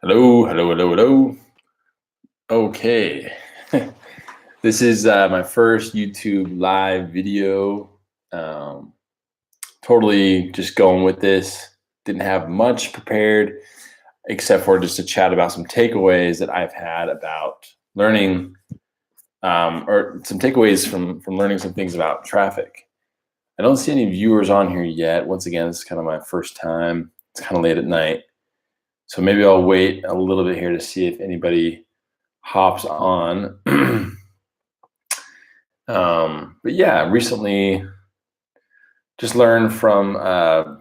Hello, hello, hello, hello. Okay. This is my first YouTube live video. Um, totally just going with this. Didn't have much prepared except for just to chat about some takeaways that I've had about learning, or some takeaways from learning some things about traffic. I don't see any viewers on here yet. Once again, it's kind of my first time. It's kind of late at night. So maybe I'll wait a little bit here to see if anybody hops on. But yeah, recently just learned from a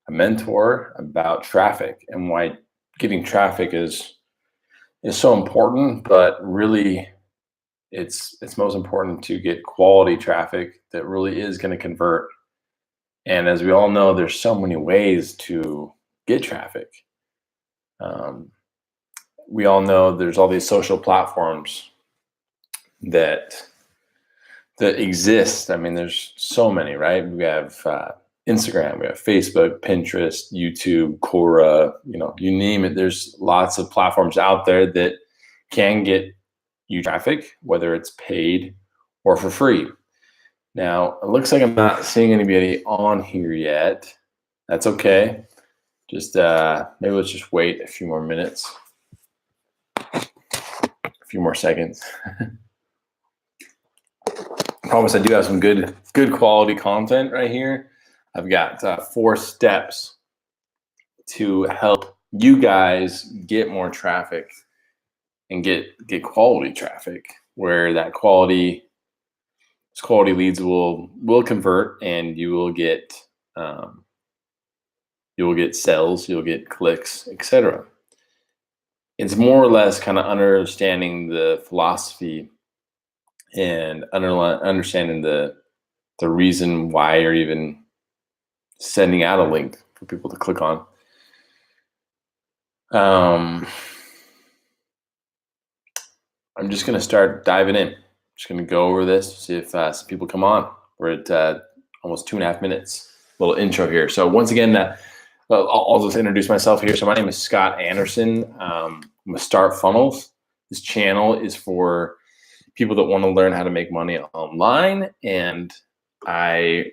mentor about traffic and why getting traffic is so important, but really it's most important to get quality traffic that really is going to convert. And as we all know, there's so many ways to get traffic. We all know there's all these social platforms that exist. I mean, there's so many, right? We have Instagram, we have Facebook, Pinterest, YouTube, Quora, you name it. There's lots of platforms out there that can get you traffic, whether it's paid or for free. Now, it looks like I'm not seeing anybody on here yet. That's okay. Just maybe let's just wait a few more minutes, a few more seconds. I promise I do have some good quality content right here. I've got 4 steps to help you guys get more traffic and get quality traffic, where that quality leads will convert, and you will get sales, you'll get clicks, etc. It's more or less kind of understanding the philosophy and understanding the reason why you're even sending out a link for people to click on. I'm just going to start diving in. Just going to go over this, see if some people come on. We're at almost 2.5 minutes. Little intro here. So once again, I'll just introduce myself here. So my name is Scott Anderson. I'm with Start Funnels. This channel is for people that want to learn how to make money online, and I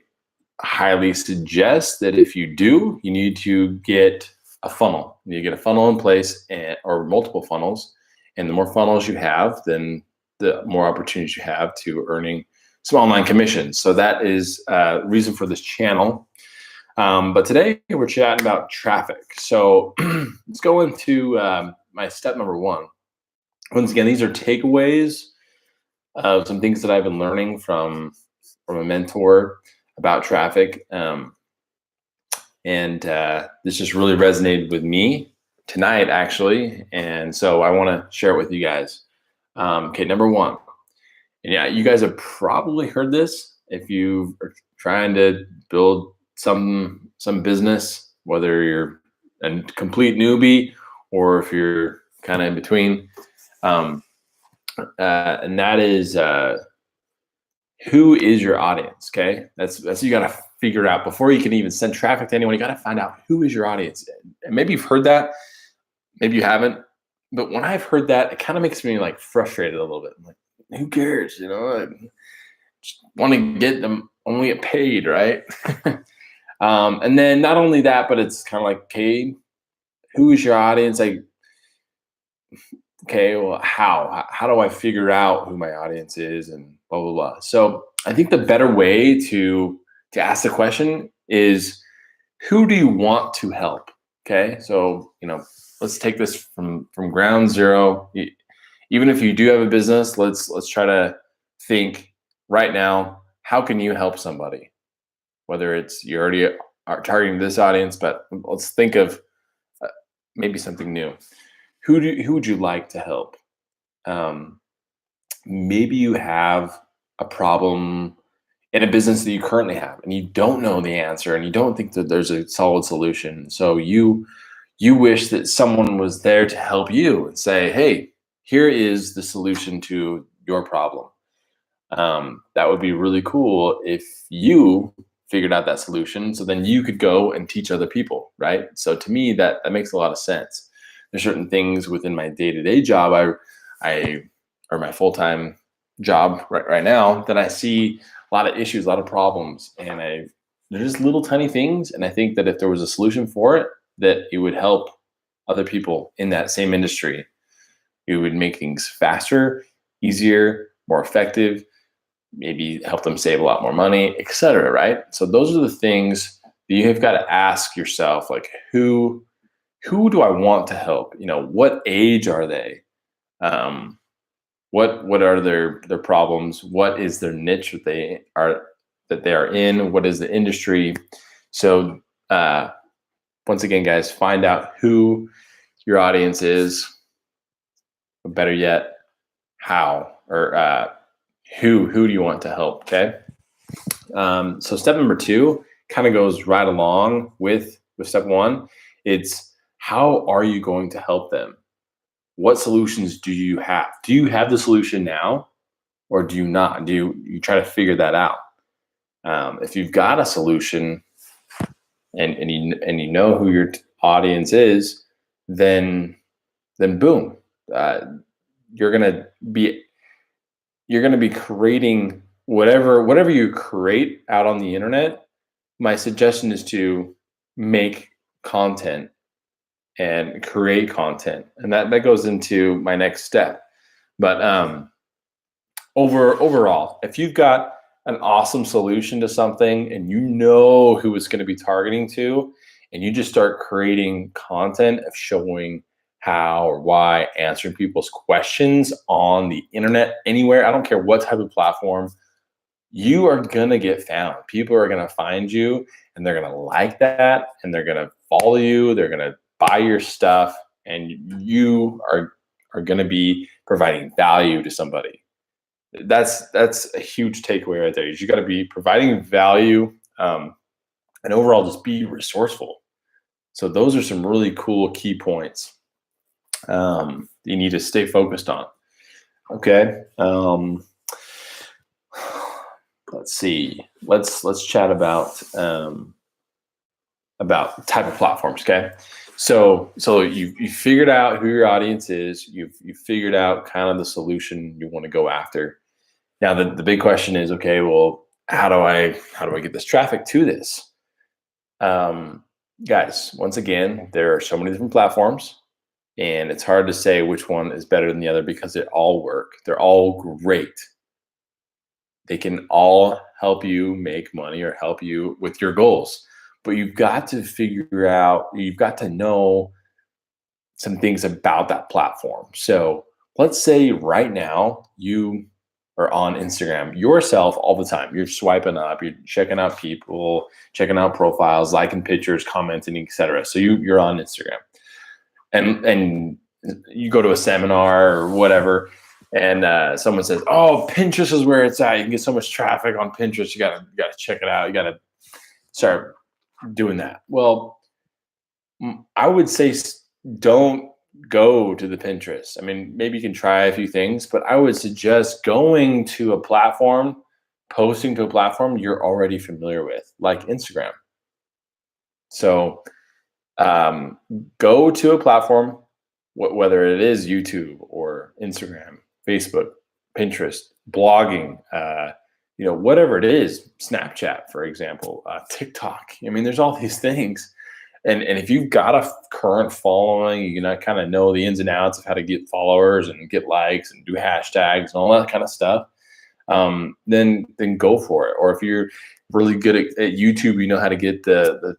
highly suggest that if you do, you need to get a funnel. You need to get a funnel in place, or multiple funnels, and the more funnels you have, then the more opportunities you have to earning some online commissions. So that is the reason for this channel. But today we're chatting about traffic. So let's go into my step number 1. Once again, these are takeaways of some things that I've been learning from a mentor about traffic. And this just really resonated with me tonight, actually. And so I want to share it with you guys. Okay, number 1. And yeah, you guys have probably heard this if you are trying to build some business, whether you're a complete newbie or if you're kind of in between. And that is, who is your audience? Okay, that's you got to figure out before you can even send traffic to anyone. You got to find out who is your audience. And maybe you've heard that, maybe you haven't. But when I've heard that, it kind of makes me like frustrated a little bit. I'm like, who cares? I just want to get them, only get paid, right? And then not only that, but it's kind of like, okay, who is your audience? Like, okay, well, how do I figure out who my audience is, and blah, blah, blah. So I think the better way to ask the question is, who do you want to help? Okay, so, let's take this from ground zero. Even if you do have a business, let's try to think right now, how can you help somebody? Whether it's you already are targeting this audience, but let's think of maybe something new. Who would you like to help? Maybe you have a problem in a business that you currently have, and you don't know the answer, and you don't think that there's a solid solution. So you wish that someone was there to help you and say, hey, here is the solution to your problem. That would be really cool if you figured out that solution, so then you could go and teach other people, right? So to me, that makes a lot of sense. there's certain things within my day-to-day job, or my full-time job right now, that I see a lot of issues, a lot of problems, and they're just little tiny things. And I think that if there was a solution for it, that it would help other people in that same industry. It would make things faster, easier, more effective, maybe help them save a lot more money, etc. Right? So those are the things that you have got to ask yourself, like, who do I want to help? What age are they? What are their problems? What is their niche that they are in? What is the industry? So once again, guys, find out who your audience is. But better yet, how, or who do you want to help? Okay. So step number 2 kind of goes right along with step 1. It's, how are you going to help them? What solutions do you have? Do you have the solution now, or do you not? Do you try to figure that out? If you've got a solution and you know who your audience is, then boom, you're gonna be creating whatever you create out on the internet. My suggestion is to make content and create content, and that goes into my next step. But overall, if you've got an awesome solution to something and you know who it's going to be targeting to, and you just start creating content of showing how or why, answering people's questions on the internet, anywhere, I don't care what type of platform, you are going to get found. People are going to find you, and they're going to like that, and they're going to follow you, they're going to buy your stuff, and you are going to be providing value to somebody. That's a huge takeaway right there. You got to be providing value, and overall just be resourceful. So those are some really cool key points you need to stay focused on. Okay. Let's see. Let's chat about type of platforms. Okay. So you figured out who your audience is. You've figured out kind of the solution you want to go after. Now the big question is, okay, well, how do I get this traffic to this? Guys, once again, there are so many different platforms, and it's hard to say which one is better than the other because they all work. They're all great. They can all help you make money or help you with your goals. But you've got to know some things about that platform. So let's say right now you are on Instagram yourself all the time. You're swiping up, you're checking out people, checking out profiles, liking pictures, commenting, etc. So you're on Instagram, and you go to a seminar or whatever, and someone says, "Oh, Pinterest is where it's at. You can get so much traffic on Pinterest. You gotta check it out. You gotta start doing that." Well, I would say don't go to the Pinterest. I mean, maybe you can try a few things, but I would suggest going to a platform, posting to a platform you're already familiar with, like Instagram. So go to a platform, whether it is YouTube or Instagram, Facebook, Pinterest, blogging, whatever it is, Snapchat, for example, TikTok. I mean, there's all these things. And if you've got a current following, you kind of know the ins and outs of how to get followers and get likes and do hashtags and all that kind of stuff, then go for it. Or if you're really good at YouTube, you know how to get the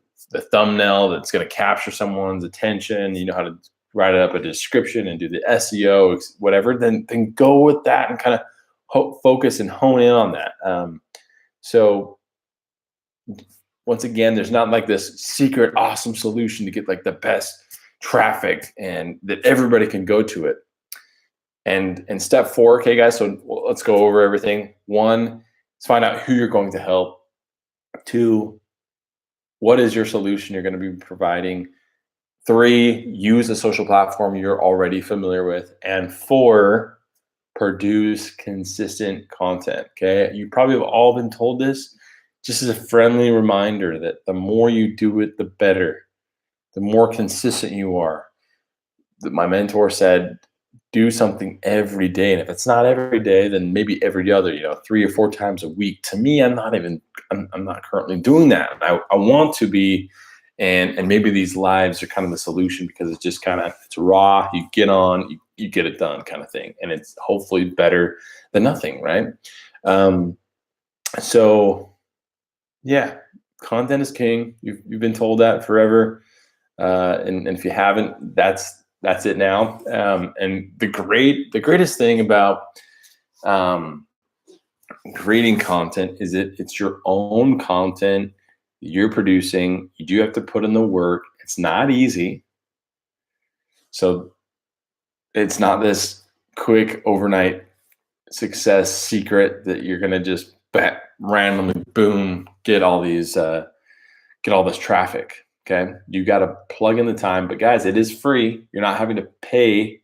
thumbnail that's going to capture someone's attention, you know how to write up a description and do the SEO, whatever, then go with that and kind of focus and hone in on that. So once again, there's not like this secret awesome solution to get like the best traffic and that everybody can go to it. And step 4, okay, guys, so let's go over everything. 1, is find out who you're going to help. 2, what is your solution you're going to be providing? 3, use a social platform you're already familiar with. And 4, produce consistent content, okay? You probably have all been told this. Just as a friendly reminder that the more you do it, the better. The more consistent you are, my mentor said, do something every day. And if it's not every day, then maybe every other, 3 or 4 times a week. To me, I'm not currently doing that. I want to be, and maybe these lives are kind of the solution, because it's just it's raw. You get on, you get it done kind of thing. And it's hopefully better than nothing, right? So yeah, content is king. You've been told that forever. And if you haven't, that's it now. And the greatest thing about creating content is it's your own content you're producing. You do have to put in the work. It's not easy. So it's not this quick overnight success secret that you're going to just randomly, boom, get all this traffic. Okay. You got to plug in the time, but guys, it is free. You're not having to pay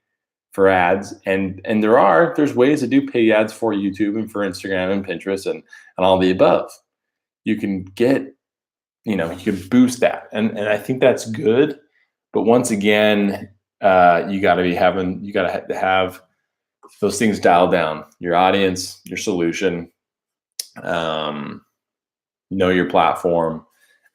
for ads. And there's ways to do pay ads for YouTube and for Instagram and Pinterest and all the above. You can get, you can boost that. And I think that's good. But once again, you got to have those things dialed down: your audience, your solution, know your platform,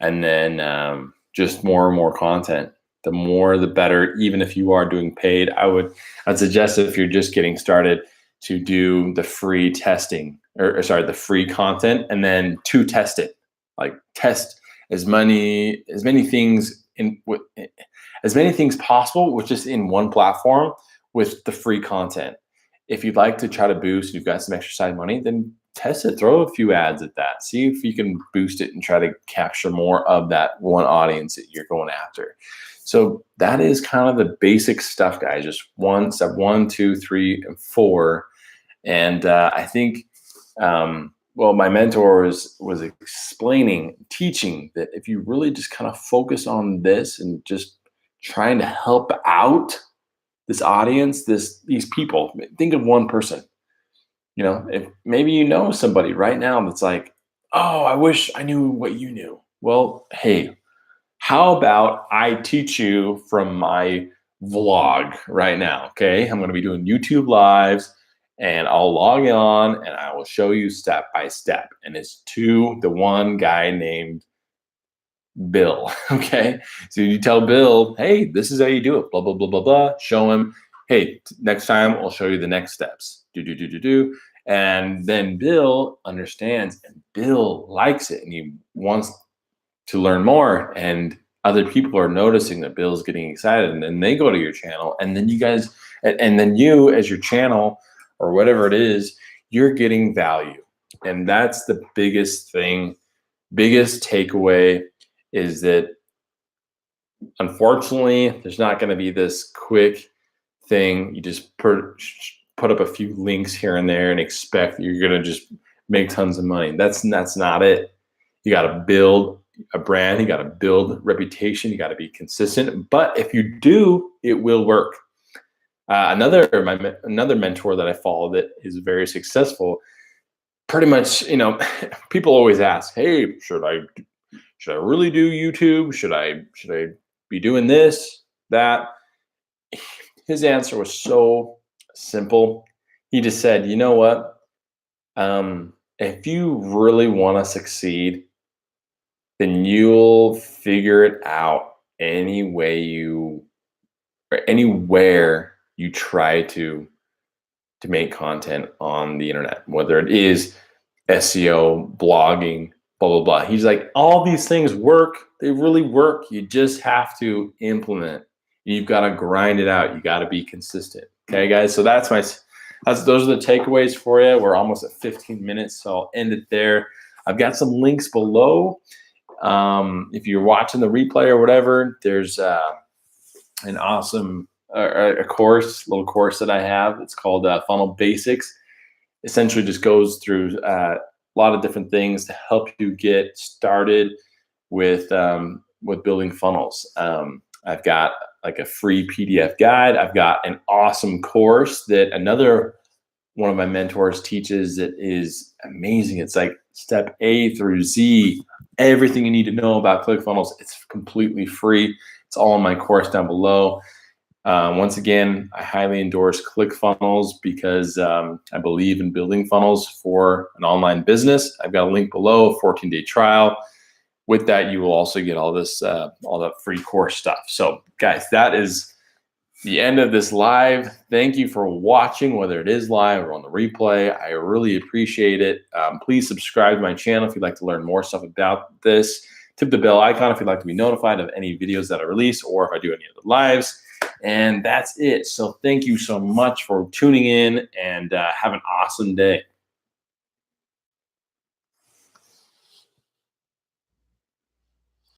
and then just more and more content. The more, the better. Even if you are doing paid, I'd suggest, if you're just getting started, to do the free testing, the free content, and then to test it. Like, test as many things as many things possible with just in one platform with the free content. If you'd like to try to boost, you've got some extra side money, then test it. Throw a few ads at that. See if you can boost it and try to capture more of that one audience that you're going after. So that is kind of the basic stuff, guys. Just step 1, 2, 3, and 4. And I think, my mentor was teaching that if you really just kind of focus on this and just trying to help out this audience, these people, think of one person. If maybe somebody right now that's like, oh, I wish I knew what you knew. Well, hey, how about I teach you from my vlog right now? Okay, I'm going to be doing YouTube lives, and I'll log on and I will show you step by step. And it's to the one guy named Bill. Okay, so you tell Bill, hey, this is how you do it. Blah blah blah blah blah. Show him, hey, next time I'll show you the next steps. Do. And then Bill understands, and Bill likes it, and he wants to learn more. And other people are noticing that Bill's getting excited, and then they go to your channel, and then you as your channel or whatever it is, you're getting value. And that's the biggest thing, biggest takeaway, is that unfortunately there's not going to be this quick thing. You just put up a few links here and there and expect you're going to just make tons of money. That's not it. You got to build a brand. You got to build reputation. You got to be consistent. But if you do, it will work. Another mentor that I follow that is very successful, pretty much, people always ask, hey, should I really do YouTube? Should I be doing this, that? His answer was so simple. He just said, you know what? If you really want to succeed, then you'll figure it out anywhere you try to make content on the internet, whether it is SEO, blogging, blah, blah, blah. He's like, all these things work. They really work. You just have to implement. You've got to grind it out. You got to be consistent. Okay, guys. So those are the takeaways for you. We're almost at 15 minutes, so I'll end it there. I've got some links below. If you're watching the replay or whatever, there's an awesome little course that I have. It's called Funnel Basics. Essentially just goes through a lot of different things to help you get started with building funnels. I've got like a free PDF guide. I've got an awesome course that another one of my mentors teaches that is amazing. It's like step A through Z, everything you need to know about ClickFunnels. It's completely free. It's all in my course down below. Once again, I highly endorse ClickFunnels because I believe in building funnels for an online business. I've got a link below, a 14-day trial. With that, you will also get all this, all the free course stuff. So guys, that is the end of this live. Thank you for watching, whether it is live or on the replay. I really appreciate it. Please subscribe to my channel if you'd like to learn more stuff about this. Tip the bell icon if you'd like to be notified of any videos that I release or if I do any other lives. And that's it. So thank you so much for tuning in, and have an awesome day.